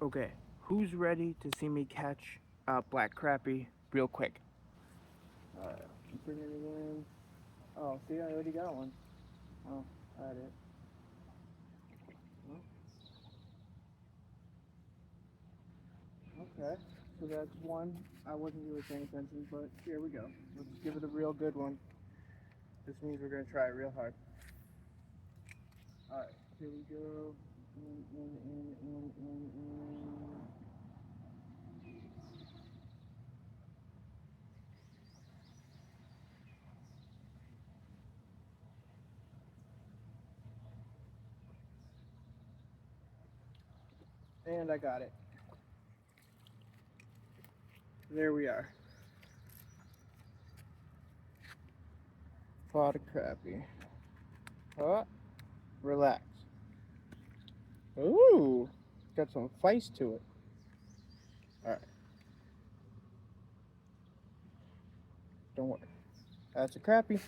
Okay, who's ready to see me catch black crappie real quick? Alright, I'm bringing it in. Oh, see, I already got one. Oh, got it. Okay, so that's one. I wasn't really paying attention, but here we go. Let's give it a real good one. This means we're gonna try it real hard. Alright, here we go. In. And I got it. There we are. Pot of crappie. Oh, relax. Ooh, got some feist to it. Alright, don't worry. That's a crappie.